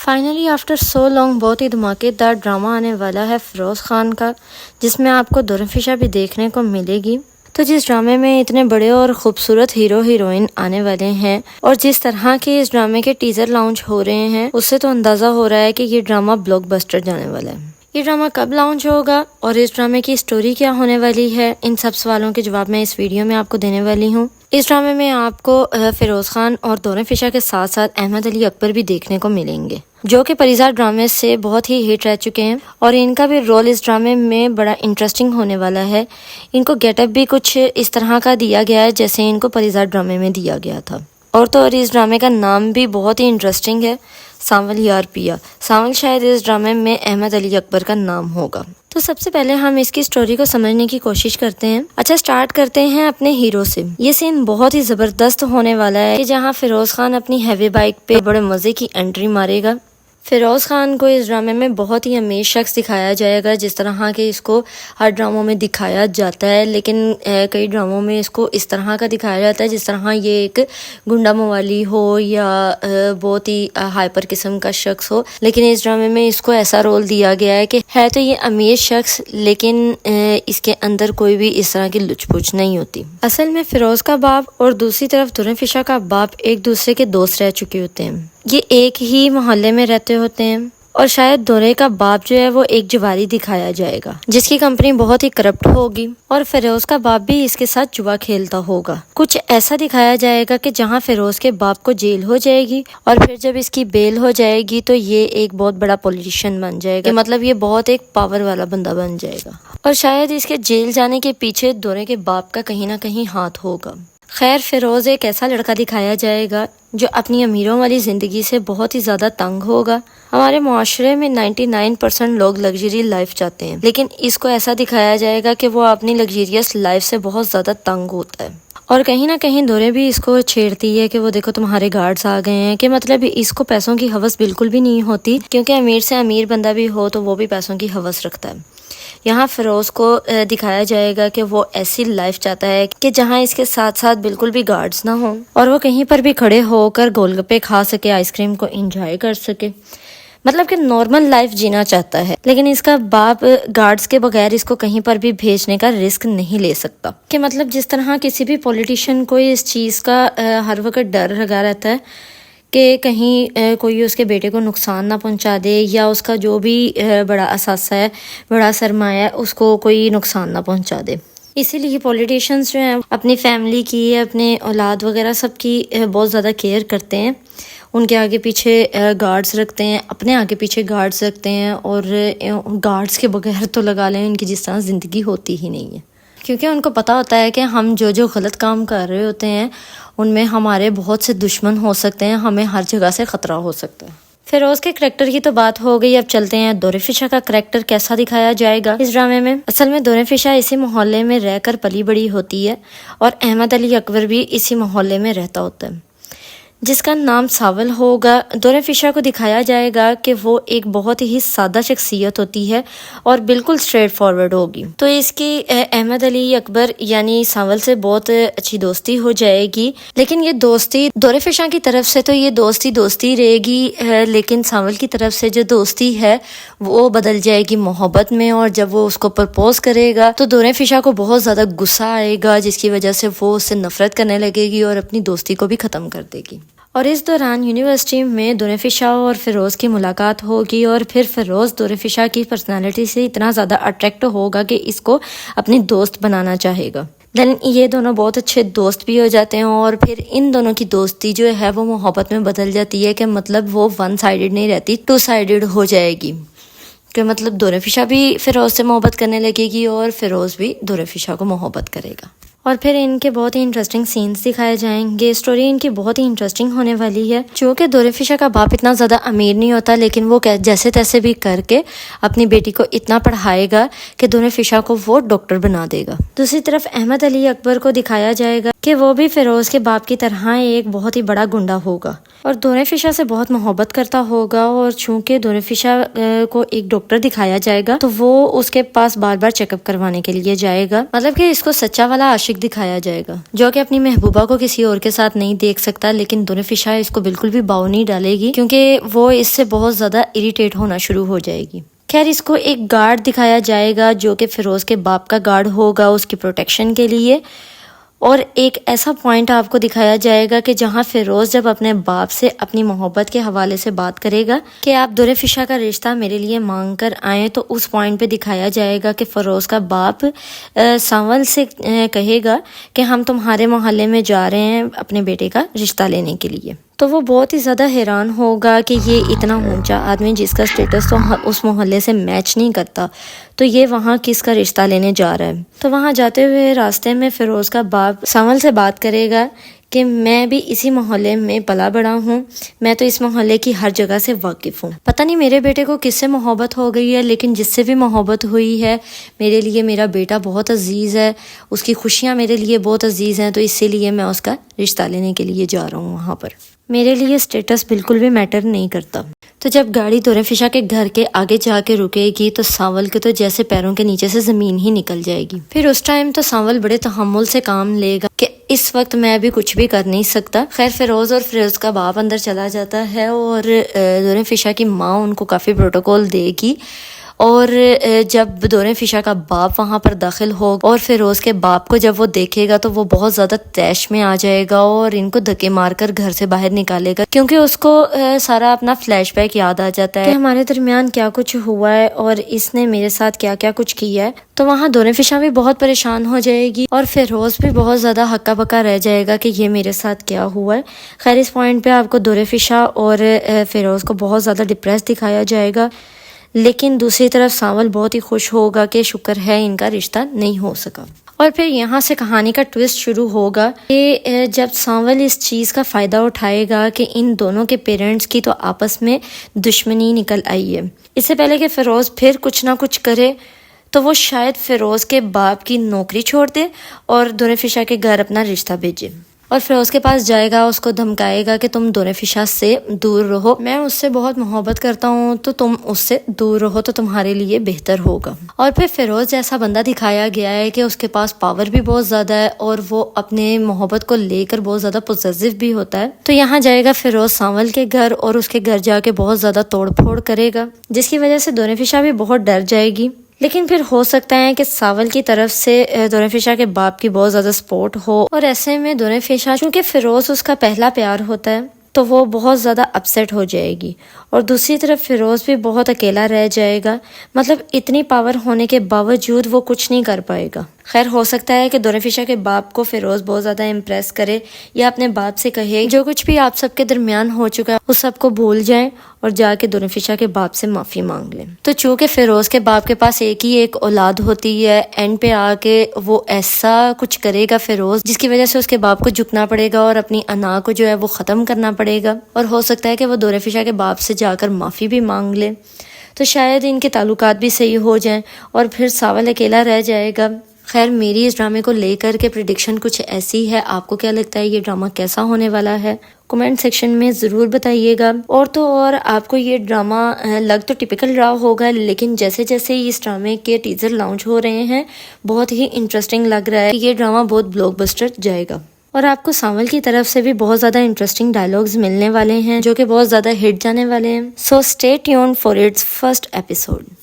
Finally after so long بہت ہی دھماکےدار drama آنے والا ہے فیروز خان کا، جس میں آپ کو دورِ فشاں بھی دیکھنے کو ملے گی۔ تو جس ڈرامے میں اتنے بڑے اور خوبصورت ہیرو ہیروئن آنے والے ہیں اور جس طرح کے اس ڈرامے کے ٹیزر لانچ ہو رہے ہیں، اس سے تو اندازہ ہو رہا ہے کہ یہ ڈرامہ بلاک بسٹر جانے والا ہے۔ یہ ڈرامہ کب لانچ ہوگا اور اس ڈرامے کی سٹوری کیا ہونے والی ہے، ان سب سوالوں کے جواب میں اس ویڈیو میں آپ کو دینے والی ہوں۔ اس ڈرامے میں آپ کو فیروز خان اور دورِ فشاں کے ساتھ ساتھ احمد علی اکبر بھی دیکھنے کو ملیں گے، جو کہ پریزاد ڈرامے سے بہت ہی ہٹ رہ چکے ہیں، اور ان کا بھی رول اس ڈرامے میں بڑا انٹرسٹنگ ہونے والا ہے۔ ان کو گیٹ اپ بھی کچھ اس طرح کا دیا گیا ہے جیسے ان کو پریزاد ڈرامے میں دیا گیا تھا، اور تو اور اس ڈرامے کا نام بھی بہت ہی انٹرسٹنگ ہے، سانول یار پیا۔ سانول شاید اس ڈرامے میں احمد علی اکبر کا نام ہوگا۔ تو سب سے پہلے ہم اس کی سٹوری کو سمجھنے کی کوشش کرتے ہیں۔ اچھا، سٹارٹ کرتے ہیں اپنے ہیرو سے۔ یہ سین بہت ہی زبردست ہونے والا ہے کہ جہاں فیروز خان اپنی ہیوی بائک پہ بڑے مزے کی انٹری مارے گا۔ فیروز خان کو اس ڈرامے میں بہت ہی امیر شخص دکھایا جائے گا، جس طرح کہ اس کو ہر ڈراموں میں دکھایا جاتا ہے، لیکن کئی ڈراموں میں اس کو اس طرح کا دکھایا جاتا ہے جس طرح یہ ایک گنڈا موالی ہو یا بہت ہی ہائپر قسم کا شخص ہو، لیکن اس ڈرامے میں اس کو ایسا رول دیا گیا ہے کہ ہے تو یہ امیر شخص، لیکن اس کے اندر کوئی بھی اس طرح کی لچ پچ نہیں ہوتی۔ اصل میں فیروز کا باپ اور دوسری طرف دورِ فشاں کا باپ ایک دوسرے کے دوست رہ چکے ہوتے ہیں۔ یہ ایک ہی محلے میں رہتے ہوتے ہیں، اور شاید دورے کا باپ جو ہے وہ ایک جواری دکھایا جائے گا جس کی کمپنی بہت ہی کرپٹ ہوگی، اور فیروز کا باپ بھی اس کے ساتھ جوا کھیلتا ہوگا۔ کچھ ایسا دکھایا جائے گا کہ جہاں فیروز کے باپ کو جیل ہو جائے گی، اور پھر جب اس کی بیل ہو جائے گی تو یہ ایک بہت بڑا پولیٹیشین بن جائے گا، مطلب یہ بہت ایک پاور والا بندہ بن جائے گا، اور شاید اس کے جیل جانے کے پیچھے دورے کے باپ کا کہیں نہ کہیں ہاتھ ہوگا۔ خیر، فیروز ایک ایسا لڑکا دکھایا جائے گا جو اپنی امیروں والی زندگی سے بہت ہی زیادہ تنگ ہوگا۔ ہمارے معاشرے میں 99% لوگ لگژری لائف چاہتے ہیں، لیکن اس کو ایسا دکھایا جائے گا کہ وہ اپنی لگژریس لائف سے بہت زیادہ تنگ ہوتا ہے، اور کہیں نہ کہیں دورے بھی اس کو چھیڑتی ہے کہ وہ دیکھو تمہارے گارڈز آ گئے ہیں، کہ مطلب اس کو پیسوں کی ہوس بالکل بھی نہیں ہوتی، کیونکہ امیر سے امیر بندہ بھی ہو تو وہ بھی پیسوں کی ہوس رکھتا ہے۔ یہاں فیروز کو دکھایا جائے گا کہ وہ ایسی لائف چاہتا ہے کہ جہاں اس کے ساتھ ساتھ بالکل بھی گارڈز نہ ہوں، اور وہ کہیں پر بھی کھڑے ہو کر گول گپے کھا سکے، آئس کریم کو انجوائے کر سکے، مطلب کہ نارمل لائف جینا چاہتا ہے۔ لیکن اس کا باپ گارڈز کے بغیر اس کو کہیں پر بھی بھیجنے کا رسک نہیں لے سکتا، کہ مطلب جس طرح کسی بھی پولیٹیشین کو اس چیز کا ہر وقت ڈر لگا رہتا ہے کہ کہیں کوئی اس کے بیٹے کو نقصان نہ پہنچا دے، یا اس کا جو بھی بڑا اثاثہ ہے، بڑا سرمایہ ہے، اس کو کوئی نقصان نہ پہنچا دے۔ اسی لیے پولیٹیشینز جو ہیں اپنی فیملی کی، اپنے اولاد وغیرہ سب کی بہت زیادہ کیئر کرتے ہیں، ان کے آگے پیچھے گارڈز رکھتے ہیں، اپنے آگے پیچھے گارڈز رکھتے ہیں، اور گارڈز کے بغیر تو لگا لیں ان کی جس طرح زندگی ہوتی ہی نہیں ہے، کیونکہ ان کو پتہ ہوتا ہے کہ ہم جو غلط کام کر رہے ہوتے ہیں ان میں ہمارے بہت سے دشمن ہو سکتے ہیں، ہمیں ہر جگہ سے خطرہ ہو سکتا ہے۔ فیروز کے کریکٹر کی تو بات ہو گئی، اب چلتے ہیں دورِ فشاں کا کریکٹر کیسا دکھایا جائے گا اس ڈرامے میں۔ اصل میں دورِ فشاں اسی محلے میں رہ کر پلی بڑی ہوتی ہے، اور احمد علی اکبر بھی اسی محلے میں رہتا ہوتا ہے جس کا نام ساول ہوگا۔ دورِ فشاں کو دکھایا جائے گا کہ وہ ایک بہت ہی سادہ شخصیت ہوتی ہے اور بالکل اسٹریٹ فارورڈ ہوگی، تو اس کی احمد علی اکبر یعنی ساول سے بہت اچھی دوستی ہو جائے گی، لیکن یہ دوستی دورِ فشاں کی طرف سے تو یہ دوستی رہے گی، لیکن ساول کی طرف سے جو دوستی ہے وہ بدل جائے گی محبت میں، اور جب وہ اس کو پرپوز کرے گا تو دورِ فشاں کو بہت زیادہ غصہ آئے گا، جس کی وجہ سے وہ اس سے نفرت کرنے لگے گی اور اپنی دوستی کو بھی ختم کر دے گی۔ اور اس دوران یونیورسٹی میں دورِ فشاں اور فیروز کی ملاقات ہوگی، اور پھر فیروز دورِ فشاں کی پرسنالٹی سے اتنا زیادہ اٹریکٹ ہوگا کہ اس کو اپنی دوست بنانا چاہے گا۔ دین یہ دونوں بہت اچھے دوست بھی ہو جاتے ہیں، اور پھر ان دونوں کی دوستی جو ہے وہ محبت میں بدل جاتی ہے، کہ مطلب وہ ون سائیڈڈ نہیں رہتی، ٹو سائیڈڈ ہو جائے گی، کہ مطلب دورِ فشاں بھی فیروز سے محبت کرنے لگے گی اور فیروز بھی دورِ فشاں کو محبت کرے گا، اور پھر ان کے بہت ہی انٹرسٹنگ سینز دکھائے جائیں گے۔ سٹوری ان کی بہت ہی انٹرسٹنگ ہونے والی ہے، چونکہ دورِ فشاں کا باپ اتنا زیادہ امیر نہیں ہوتا، لیکن وہ جیسے تیسے بھی کر کے اپنی بیٹی کو اتنا پڑھائے گا کہ دورِ فشاں کو وہ ڈاکٹر بنا دے گا۔ دوسری طرف احمد علی اکبر کو دکھایا جائے گا کہ وہ بھی فیروز کے باپ کی طرح ایک بہت ہی بڑا گنڈا ہوگا، اور دوریں فشا سے بہت محبت کرتا ہوگا، اور چونکہ دوریں فشا کو ایک ڈاکٹر دکھایا جائے گا تو وہ اس کے پاس بار بار چیک اپ کروانے کے لیے جائے گا، مطلب کہ اس کو سچا والا عاشق دکھایا جائے گا جو کہ اپنی محبوبہ کو کسی اور کے ساتھ نہیں دیکھ سکتا، لیکن دوریں فشا اس کو بالکل بھی باؤ نہیں ڈالے گی کیونکہ وہ اس سے بہت زیادہ اریٹیٹ ہونا شروع ہو جائے گی۔ خیر اس کو ایک گارڈ دکھایا جائے گا جو کہ فیروز کے باپ کا گارڈ ہوگا اس کی پروٹیکشن کے لیے، اور ایک ایسا پوائنٹ آپ کو دکھایا جائے گا کہ جہاں فیروز جب اپنے باپ سے اپنی محبت کے حوالے سے بات کرے گا کہ آپ دوریں فشا کا رشتہ میرے لیے مانگ کر آئیں، تو اس پوائنٹ پہ دکھایا جائے گا کہ فیروز کا باپ سانول سے کہے گا کہ ہم تمہارے محلے میں جا رہے ہیں اپنے بیٹے کا رشتہ لینے کے لیے، تو وہ بہت ہی زیادہ حیران ہوگا کہ یہ اتنا اونچا آدمی جس کا سٹیٹس تو اس محلے سے میچ نہیں کرتا، تو یہ وہاں کس کا رشتہ لینے جا رہا ہے۔ تو وہاں جاتے ہوئے راستے میں فیروز کا باپ سانول سے بات کرے گا کہ میں بھی اسی محلے میں پلا بڑا ہوں، میں تو اس محلے کی ہر جگہ سے واقف ہوں، پتہ نہیں میرے بیٹے کو کس سے محبت ہو گئی ہے، لیکن جس سے بھی محبت ہوئی ہے میرے لیے میرا بیٹا بہت عزیز ہے، اس کی خوشیاں میرے لیے بہت عزیز ہیں، تو اسی لیے میں اس کا رشتہ لینے کے لیے جا رہا ہوں وہاں پر، میرے لیے سٹیٹس بالکل بھی میٹر نہیں کرتا۔ تو جب گاڑی دوریں فشا کے گھر کے آگے جا کے رکے گی تو سانول کے تو جیسے پیروں کے نیچے سے زمین ہی نکل جائے گی۔ پھر اس ٹائم تو سانول بڑے تحمل سے کام لے گا کہ اس وقت میں ابھی کچھ بھی کر نہیں سکتا۔ خیر فیروز اور فیروز کا باپ اندر چلا جاتا ہے اور دوریں فشا کی ماں ان کو کافی پروٹوکول دے گی، اور جب دوریں فشا کا باپ وہاں پر داخل ہوگا اور فیروز کے باپ کو جب وہ دیکھے گا تو وہ بہت زیادہ طیش میں آ جائے گا اور ان کو دھکے مار کر گھر سے باہر نکالے گا، کیونکہ اس کو سارا اپنا فلیش بیک یاد آ جاتا ہے کہ ہمارے درمیان کیا کچھ ہوا ہے اور اس نے میرے ساتھ کیا کیا کچھ کیا ہے۔ تو وہاں دوریں فشا بھی بہت پریشان ہو جائے گی اور فیروز بھی بہت زیادہ ہکا بکا رہ جائے گا کہ یہ میرے ساتھ کیا ہوا ہے۔ خیر اس پوائنٹ پہ آپ کو دوریں فشا اور فیروز کو بہت زیادہ ڈپریس دکھایا جائے گا، لیکن دوسری طرف سانول بہت ہی خوش ہوگا کہ شکر ہے ان کا رشتہ نہیں ہو سکا۔ اور پھر یہاں سے کہانی کا ٹویسٹ شروع ہوگا کہ جب سانول اس چیز کا فائدہ اٹھائے گا کہ ان دونوں کے پیرنٹس کی تو آپس میں دشمنی نکل آئی ہے، اس سے پہلے کہ فیروز پھر کچھ نہ کچھ کرے تو وہ شاید فیروز کے باپ کی نوکری چھوڑ دے اور دوریں فشا کے گھر اپنا رشتہ بھیجے، اور فیروز کے پاس جائے گا، اس کو دھمکائے گا کہ تم دوریں فشا سے دور رہو، میں اس سے بہت محبت کرتا ہوں تو تم اس سے دور رہو تو تمہارے لیے بہتر ہوگا۔ اور پھر فیروز جیسا بندہ دکھایا گیا ہے کہ اس کے پاس پاور بھی بہت زیادہ ہے اور وہ اپنے محبت کو لے کر بہت زیادہ پوزیسو بھی ہوتا ہے، تو یہاں جائے گا فیروز سانول کے گھر اور اس کے گھر جا کے بہت زیادہ توڑ پھوڑ کرے گا، جس کی وجہ سے دوریں فشا بھی بہت ڈر جائے گی، لیکن پھر ہو سکتا ہے کہ سانول کی طرف سے دوریں فشا کے باپ کی بہت زیادہ سپورٹ ہو، اور ایسے میں دوریں فشا چونکہ فیروز اس کا پہلا پیار ہوتا ہے تو وہ بہت زیادہ اپسیٹ ہو جائے گی، اور دوسری طرف فیروز بھی بہت اکیلا رہ جائے گا، مطلب اتنی پاور ہونے کے باوجود وہ کچھ نہیں کر پائے گا۔ خیر ہو سکتا ہے کہ دوریں فشا کے باپ کو فیروز بہت زیادہ امپریس کرے یا اپنے باپ سے کہے جو کچھ بھی آپ سب کے درمیان ہو چکا ہے اس سب کو بھول جائیں اور جا کے دوریں فشا کے باپ سے معافی مانگ لیں۔ تو چونکہ فیروز کے باپ کے پاس ایک ہی ایک اولاد ہوتی ہے، اینڈ پہ آ کے وہ ایسا کچھ کرے گا فیروز جس کی وجہ سے اس کے باپ کو جھکنا پڑے گا اور اپنی انا کو جو ہے وہ ختم کرنا پڑے گا، اور ہو سکتا ہے کہ وہ دوریں فشا کے باپ سے جا کر معافی بھی مانگ لے، تو شاید ان کے تعلقات بھی صحیح ہو جائیں اور پھر سانول اکیلا رہ جائے گا۔ خیر میری اس ڈرامے کو لے کر کے پریڈکشن کچھ ایسی ہے، آپ کو کیا لگتا ہے یہ ڈرامہ کیسا ہونے والا ہے؟ کمنٹ سیکشن میں ضرور بتائیے گا۔ اور تو اور آپ کو یہ ڈرامہ لگ تو ٹپیکل رہا ہوگا، لیکن جیسے جیسے اس ڈرامے کے ٹیزر لانچ ہو رہے ہیں بہت ہی انٹرسٹنگ لگ رہا ہے کہ یہ ڈرامہ بہت بلاک بسٹر جائے گا، اور آپ کو سانول کی طرف سے بھی بہت زیادہ انٹرسٹنگ ڈائلاگز ملنے والے ہیں جو کہ بہت زیادہ ہٹ جانے والے ہیں، so stay tuned for its first episode.